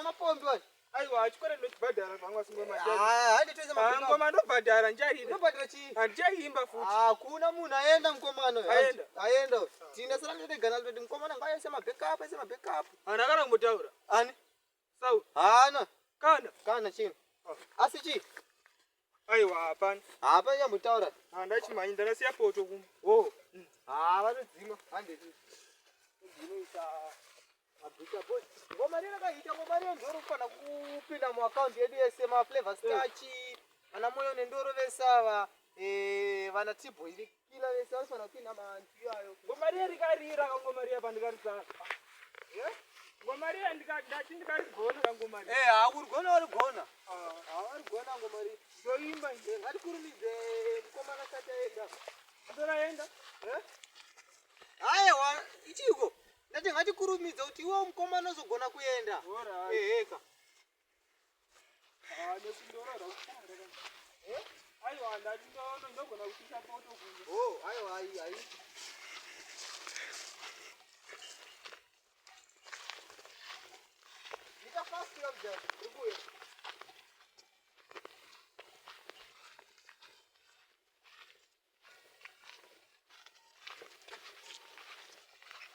mapombi wani. Aiwa achikora ndokubhadhara pangu asingoma ndai. Handi toise mapombi. Ngoma ndobhadhara njairi. Ndobhadhara chi? Andichaimba futi. Kuna munhu aenda mukomano. Aenda. Tina sara ndode gana ndode mukomana ngaise mabackup, aise mabackup. Ana kana kumutaura. Ani? Sawa. Hana. Kana chini. Asi chi? Aiwa hapana. Hapana yamutaura. Ndachimanyi ndakasiya poto kumwe. Oh. Vanodzima. Handiti. Ndinoisa mabhika boy. Ngoma rina kaita ngoma rina ndoro kana kupinda mu account yedu yese ma flavor starch. Ana moyo nendoro vesava. Vana tibo ili kila vese vasana kupinda mantu yayo. Ngoma rina rikarira ngoma rina pandikarisaka. Ngoma rina ndikatigona ngoma rina. Hakurigona warigona. Hawarigona ngoma rina. Ndoimba nje ngatikurumidze mukomana chataenda. Ndoraenda. Aiwa, ichiko. Ndati ngatikurumidze kuti iwe mukomana uzogona kuenda. Heka. Nesindorora kupara. Aiwa ndati ndogona kutisha poto kumwe. Aiwa ai. Ita fast up there. Ubuye.